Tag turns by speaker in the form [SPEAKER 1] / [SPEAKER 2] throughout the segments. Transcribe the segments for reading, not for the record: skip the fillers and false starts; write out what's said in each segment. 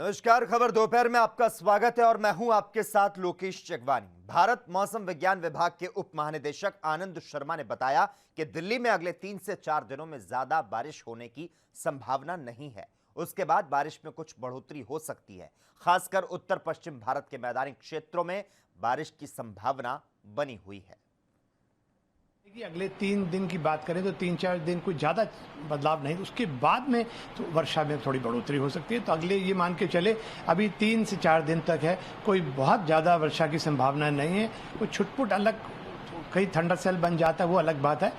[SPEAKER 1] नमस्कार। खबर दोपहर में आपका स्वागत है और मैं हूं आपके साथ लोकेश चकवानी। भारत मौसम विज्ञान विभाग के उप महानिदेशक आनंद शर्मा ने बताया कि दिल्ली में अगले 3 से 4 दिनों में ज्यादा बारिश होने की संभावना नहीं है। उसके बाद बारिश में कुछ बढ़ोतरी हो सकती है। खासकर उत्तर पश्चिम भारत के मैदानी क्षेत्रों में बारिश की संभावना बनी हुई है।
[SPEAKER 2] कि अगले 3 दिन की बात करें तो 3-4 दिन कुछ ज़्यादा बदलाव नहीं, उसके बाद में तो वर्षा में थोड़ी बढ़ोतरी हो सकती है। तो अगले ये मान के चले अभी 3 से 4 दिन तक है, कोई बहुत ज़्यादा वर्षा की संभावना नहीं है। कोई छुटपुट अलग कहीं थंडर सेल बन जाता है वो अलग बात है।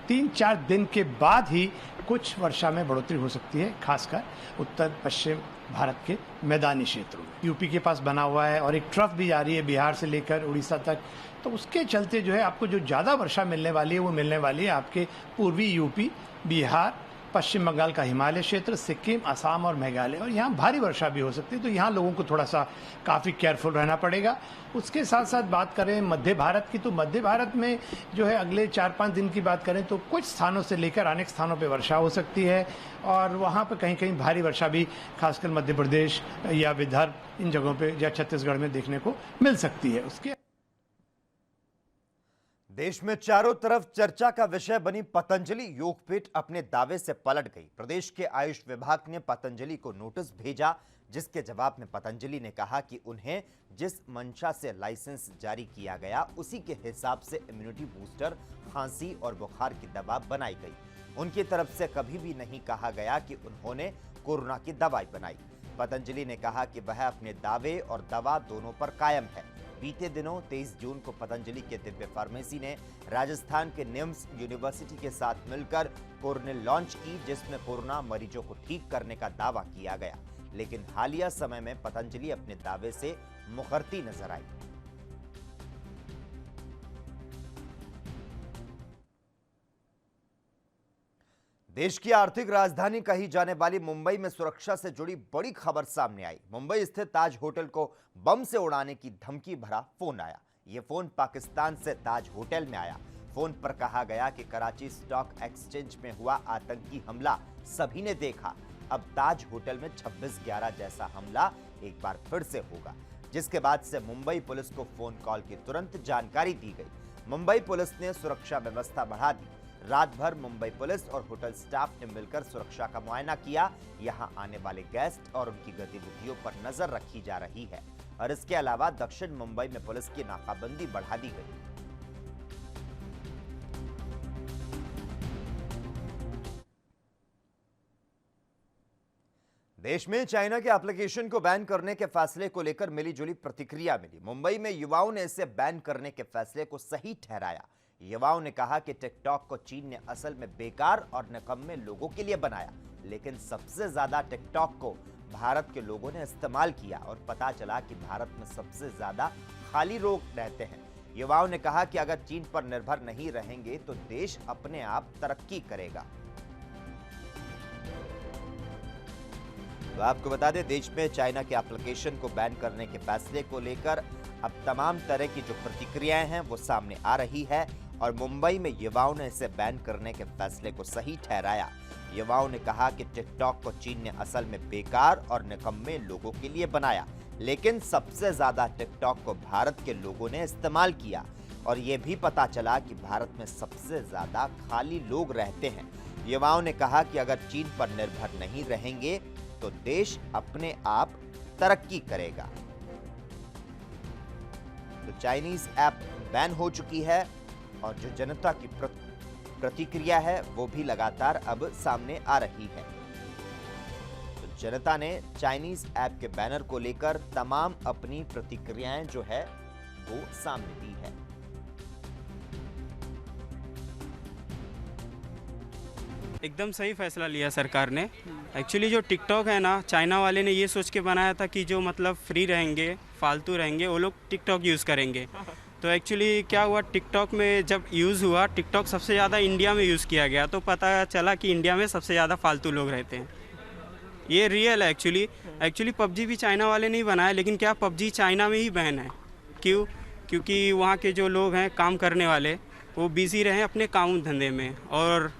[SPEAKER 2] 3-4 दिन के बाद ही कुछ वर्षा में बढ़ोतरी हो सकती है, खासकर उत्तर पश्चिम भारत के मैदानी क्षेत्रों में। यूपी के पास बना हुआ है और एक ट्रफ भी जा रही है बिहार से लेकर उड़ीसा तक, तो उसके चलते जो है आपको जो ज़्यादा वर्षा मिलने वाली है वो मिलने वाली है आपके पूर्वी यूपी, बिहार, पश्चिम बंगाल का हिमालय क्षेत्र, सिक्किम, असम और मेघालय, और यहाँ भारी वर्षा भी हो सकती है। तो यहाँ लोगों को थोड़ा सा काफ़ी केयरफुल रहना पड़ेगा। उसके साथ साथ बात करें मध्य भारत की, तो मध्य भारत में जो है अगले 4-5 दिन की बात करें तो कुछ स्थानों से लेकर अनेक स्थानों पर वर्षा हो सकती है और वहाँ पर कहीं कहीं भारी वर्षा भी खासकर मध्य प्रदेश या विदर्भ इन जगहों पर या छत्तीसगढ़ में देखने को मिल सकती है। उसके
[SPEAKER 1] देश में चारों तरफ चर्चा का विषय बनी पतंजलि योगपीठ अपने दावे से पलट गई। प्रदेश के आयुष विभाग ने पतंजलि को नोटिस भेजा, जिसके जवाब में पतंजलि ने कहा कि उन्हें जिस मंशा से लाइसेंस जारी किया गया उसी के हिसाब से इम्यूनिटी बूस्टर, खांसी और बुखार की दवा बनाई गई। उनकी तरफ से कभी भी नहीं कहा गया कि उन्होंने कोरोना की दवाई बनाई। पतंजलि ने कहा कि वह अपने दावे और दवा दोनों पर कायम है। बीते दिनों 23 जून को पतंजलि के दिव्य फार्मेसी ने राजस्थान के निम्स यूनिवर्सिटी के साथ मिलकर कोरोनिल लॉन्च की, जिसमें कोरोना मरीजों को ठीक करने का दावा किया गया। लेकिन हालिया समय में पतंजलि अपने दावे से मुकरती नजर आई। देश की आर्थिक राजधानी कही जाने वाली मुंबई में सुरक्षा से जुड़ी बड़ी खबर सामने आई। मुंबई स्थित ताज होटल को बम से उड़ाने की धमकी भरा फोन आया। यह फोन पाकिस्तान से ताज होटल में आया। फोन पर कहा गया कि कराची स्टॉक एक्सचेंज में हुआ आतंकी हमला सभी ने देखा। अब ताज होटल में 26/11 जैसा हमला एक बार फिर से होगा, जिसके बाद से मुंबई पुलिस को फोन कॉल की तुरंत जानकारी दी गई। मुंबई पुलिस ने सुरक्षा व्यवस्था बढ़ा दी। रात भर मुंबई पुलिस और होटल स्टाफ ने मिलकर सुरक्षा का मुआयना किया। यहां आने वाले गेस्ट और उनकी गतिविधियों पर नजर रखी जा रही है और इसके अलावा दक्षिण मुंबई में पुलिस की नाकाबंदी बढ़ा दी गई। देश में चाइना के एप्लीकेशन को बैन करने के फैसले को लेकर मिली जुली प्रतिक्रिया मिली। मुंबई में युवाओं ने इसे बैन करने के फैसले को सही ठहराया। युवाओं ने कहा कि टिकटॉक को चीन ने असल में बेकार और निकम्मे लोगों के लिए बनाया, लेकिन सबसे ज्यादा टिकटॉक को भारत के लोगों ने इस्तेमाल किया और पता चला कि भारत में सबसे ज्यादा खाली लोग रहते हैं। युवाओं ने कहा कि अगर चीन पर निर्भर नहीं रहेंगे तो देश अपने आप तरक्की करेगा। तो आपको बता दें, देश में चाइना के एप्लीकेशन को बैन करने के फैसले को लेकर अब तमाम तरह की जो प्रतिक्रियाएं हैं वो सामने आ रही है और मुंबई में युवाओं ने इसे बैन करने के फैसले को सही ठहराया। युवाओं ने कहा कि टिकटॉक को चीन ने असल में बेकार और निकम्मे लोगों के लिए बनाया, लेकिन सबसे ज्यादा टिकटॉक को भारत के लोगों ने इस्तेमाल किया और ये भी पता चला कि भारत में सबसे ज्यादा खाली लोग रहते हैं। युवाओं ने कहा कि अगर चीन पर निर्भर नहीं रहेंगे तो देश अपने आप तरक्की करेगा। तो चाइनीज ऐप बैन हो चुकी है और जो जनता की प्रतिक्रिया है वो भी लगातार अब सामने आ रही है। तो जनता ने चाइनीज ऐप के बैनर को लेकर तमाम अपनी प्रतिक्रियाएं जो है वो सामने दी है।
[SPEAKER 3] एकदम सही फैसला लिया सरकार ने। एक्चुअली जो टिकटॉक है ना, चाइना वाले ने ये सोच के बनाया था कि जो मतलब फ्री रहेंगे, फालतू रहेंगे, वो लोग टिकटॉक यूज़ करेंगे। तो एक्चुअली क्या हुआ, टिकटॉक में जब यूज़ हुआ, टिकटॉक सबसे ज़्यादा इंडिया में यूज़ किया गया, तो पता चला कि इंडिया में सबसे ज़्यादा फालतू लोग रहते हैं। ये रियल है एक्चुअली पबजी भी चाइना वाले नहीं बनाया, लेकिन क्या पबजी चाइना में ही बैन है। क्यों? क्योंकि वहाँ के जो लोग हैं काम करने वाले, वो बिज़ी रहे अपने काम धंधे में, और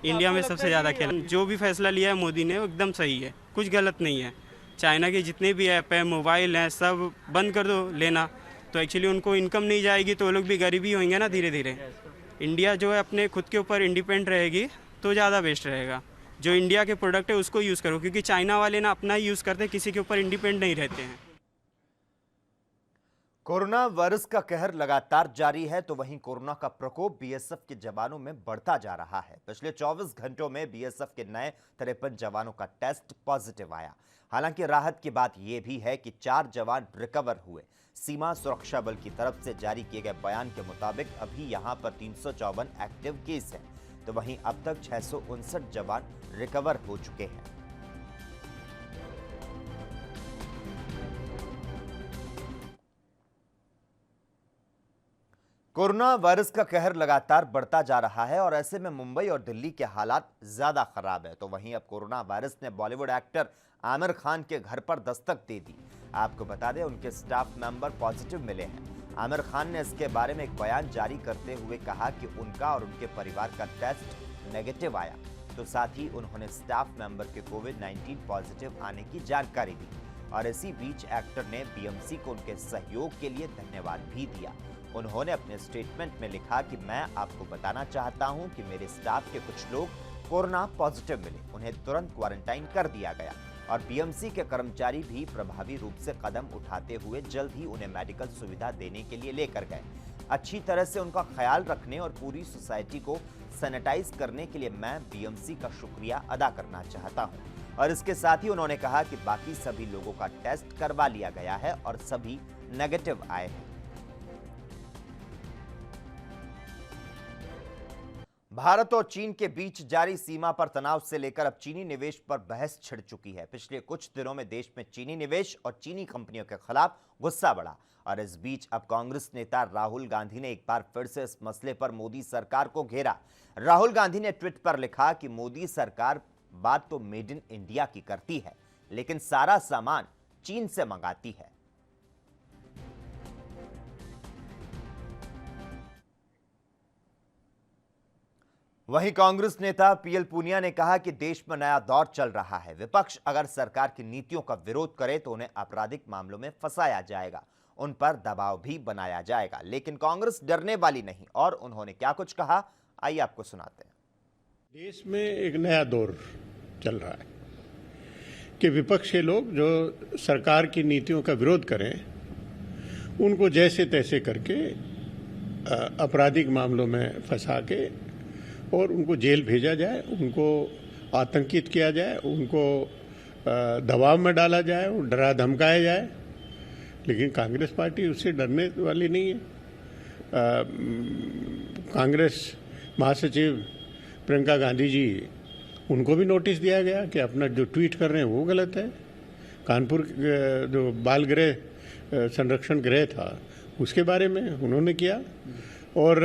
[SPEAKER 3] इंडिया में सबसे ज़्यादा खेल। जो भी फैसला लिया है मोदी ने वो एकदम सही है, कुछ गलत नहीं है। चाइना के जितने भी ऐप हैं, मोबाइल हैं, सब बंद कर दो लेना, तो एक्चुअली उनको इनकम नहीं जाएगी, तो वो लोग भी गरीबी होंगे ना धीरे धीरे। इंडिया जो है अपने खुद के ऊपर इंडिपेंडेंट रहेगी तो ज़्यादा बेस्ट रहेगा। जो इंडिया के प्रोडक्ट है उसको यूज़ करो, क्योंकि चाइना वाले ना अपना ही यूज़ करते हैं, किसी के ऊपर इंडिपेंडेंट नहीं रहते हैं।
[SPEAKER 1] कोरोना वायरस का कहर लगातार जारी है, तो वहीं कोरोना का प्रकोप बीएसएफ के जवानों में बढ़ता जा रहा है। पिछले 24 घंटों में बीएसएफ के नए 53 जवानों का टेस्ट पॉजिटिव आया। हालांकि राहत की बात यह भी है कि 4 जवान रिकवर हुए। सीमा सुरक्षा बल की तरफ से जारी किए गए बयान के मुताबिक अभी यहां पर 354 एक्टिव केस हैं, तो वहीं अब तक 659 जवान रिकवर हो चुके हैं। कोरोना वायरस का कहर लगातार बढ़ता जा रहा है और ऐसे में मुंबई और दिल्ली के हालात ज्यादा खराब है। तो वहीं अब कोरोना वायरस ने बॉलीवुड एक्टर आमिर खान के घर पर दस्तक दे दी। आपको बता दें, उनके स्टाफ मेंबर पॉजिटिव मिले हैं। आमिर खान ने इसके बारे में एक बयान जारी करते हुए कहा कि उनका और उनके परिवार का टेस्ट नेगेटिव आया, तो साथ ही उन्होंने स्टाफ मेंबर के कोविड-19 पॉजिटिव आने की जानकारी दी। और इसी बीच एक्टर ने बीएमसी को उनके सहयोग के लिए धन्यवाद भी दिया। उन्होंने अपने स्टेटमेंट में लिखा कि मैं आपको बताना चाहता हूं कि मेरे स्टाफ के कुछ लोग कोरोना पॉजिटिव मिले, उन्हें तुरंत क्वारंटाइन कर दिया गया और बीएमसी के कर्मचारी भी प्रभावी रूप से कदम उठाते हुए जल्द ही उन्हें मेडिकल सुविधा देने के लिए लेकर गए। अच्छी तरह से उनका ख्याल रखने और पूरी सोसाइटी को सैनिटाइज करने के लिए मैं बीएमसी का शुक्रिया अदा करना चाहता हूं। और इसके साथ ही उन्होंने कहा कि बाकी सभी लोगों का टेस्ट करवा लिया गया है और सभी नेगेटिव आए हैं। भारत और चीन के बीच जारी सीमा पर तनाव से लेकर अब चीनी निवेश पर बहस छिड़ चुकी है। पिछले कुछ दिनों में देश में चीनी निवेश और चीनी कंपनियों के खिलाफ गुस्सा बढ़ा और इस बीच अब कांग्रेस नेता राहुल गांधी ने एक बार फिर से इस मसले पर मोदी सरकार को घेरा। राहुल गांधी ने ट्वीट पर लिखा कि मोदी सरकार बात तो मेड इन इंडिया की करती है, लेकिन सारा सामान चीन से मंगाती है। वहीं कांग्रेस नेता पीएल पूनिया ने कहा कि देश में नया दौर चल रहा है। विपक्ष अगर सरकार की नीतियों का विरोध करे तो उन्हें आपराधिक मामलों में फंसाया जाएगा, उन पर दबाव भी बनाया जाएगा, लेकिन कांग्रेस डरने वाली नहीं। और उन्होंने क्या कुछ कहा, आइए आपको सुनाते हैं।
[SPEAKER 4] देश में एक नया दौर चल रहा है कि विपक्ष के लोग जो सरकार की नीतियों का विरोध करें, उनको जैसे तैसे करके आपराधिक मामलों में फंसा के और उनको जेल भेजा जाए, उनको आतंकित किया जाए, उनको दबाव में डाला जाए और डरा धमकाया जाए। लेकिन कांग्रेस पार्टी उससे डरने वाली नहीं है। कांग्रेस महासचिव प्रियंका गांधी जी, उनको भी नोटिस दिया गया कि अपना जो ट्वीट कर रहे हैं वो गलत है। कानपुर जो बाल गृह संरक्षण गृह था उसके बारे में उन्होंने किया। और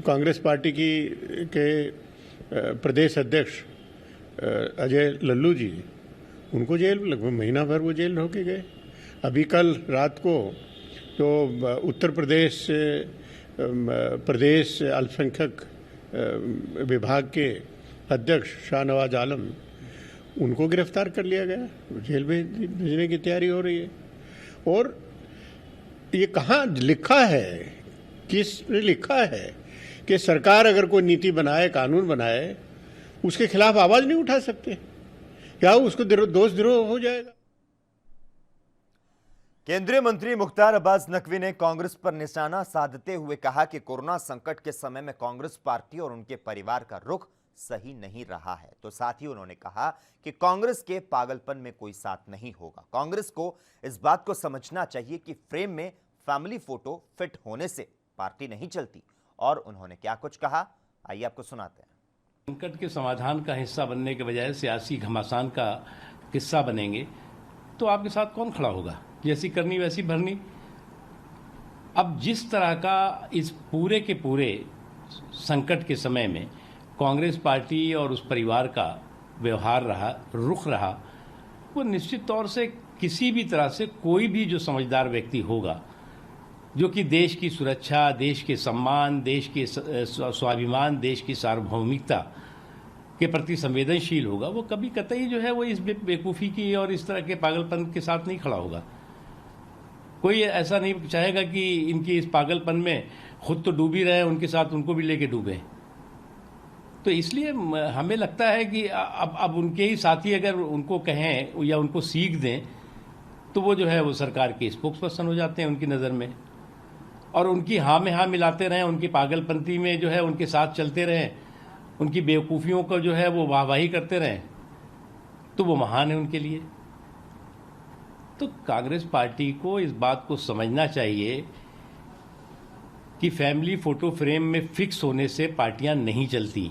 [SPEAKER 4] कांग्रेस पार्टी के प्रदेश अध्यक्ष अजय लल्लू जी, उनको जेल लगभग महीना भर वो जेल होके गए। अभी कल रात को तो उत्तर प्रदेश अल्पसंख्यक विभाग के अध्यक्ष शाहनवाज आलम, उनको गिरफ्तार कर लिया गया, जेल भेजने की तैयारी हो रही है। और ये कहाँ लिखा है, किसने लिखा है कि सरकार अगर कोई नीति बनाए, कानून बनाए, उसके खिलाफ आवाज नहीं उठा सकते? क्या उसको दोष द्रोह हो जाएगा?
[SPEAKER 1] केंद्रीय मंत्री मुख्तार अब्बास नकवी ने कांग्रेस पर निशाना साधते हुए कहा कि कोरोना संकट के समय में कांग्रेस पार्टी और उनके परिवार का रुख सही नहीं रहा है। तो साथ ही उन्होंने कहा कि कांग्रेस के पागलपन में कोई साथ नहीं होगा। कांग्रेस को इस बात को समझना चाहिए कि फ्रेम में फैमिली फोटो फिट होने से पार्टी नहीं चलती। और उन्होंने क्या कुछ कहा, आइए आपको सुनाते हैं।
[SPEAKER 5] संकट के समाधान का हिस्सा बनने के बजाय सियासी घमासान का किस्सा बनेंगे तो आपके साथ कौन खड़ा होगा? जैसी करनी वैसी भरनी। अब जिस तरह का इस पूरे के पूरे संकट के समय में कांग्रेस पार्टी और उस परिवार का व्यवहार रहा, रुख रहा, वो निश्चित तौर से किसी भी तरह से कोई भी जो समझदार व्यक्ति होगा, जो कि देश की सुरक्षा, देश के सम्मान, देश के स्वाभिमान, देश की सार्वभौमिकता के प्रति संवेदनशील होगा, वो कभी कतई जो है वो इस बेवकूफ़ी की और इस तरह के पागलपन के साथ नहीं खड़ा होगा। कोई ऐसा नहीं चाहेगा कि इनकी इस पागलपन में खुद तो डूब ही रहे, उनके साथ उनको भी लेके डूबे। तो इसलिए हमें लगता है कि अब उनके ही साथी अगर उनको कहें या उनको सीख दें तो वो जो है वो सरकार के स्पोक्स पर्सन हो जाते हैं उनकी नज़र में, और उनकी हाँ में हाँ मिलाते रहें, उनकी पागलपंती में जो है उनके साथ चलते रहें, उनकी बेवकूफ़ियों को जो है वो वाहवाही करते रहें, तो वो महान है उनके लिए। तो कांग्रेस पार्टी को इस बात को समझना चाहिए कि फैमिली फ़ोटो फ्रेम में फिक्स होने से पार्टियां नहीं चलती।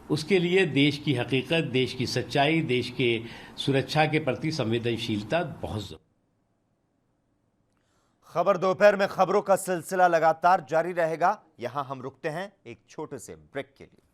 [SPEAKER 5] उसके लिए देश की हकीकत, देश की सच्चाई, देश के सुरक्षा के प्रति संवेदनशीलता बहुत ज़रूरी।
[SPEAKER 1] खबर दोपहर में खबरों का सिलसिला लगातार जारी रहेगा। यहां हम रुकते हैं एक छोटे से ब्रेक के लिए।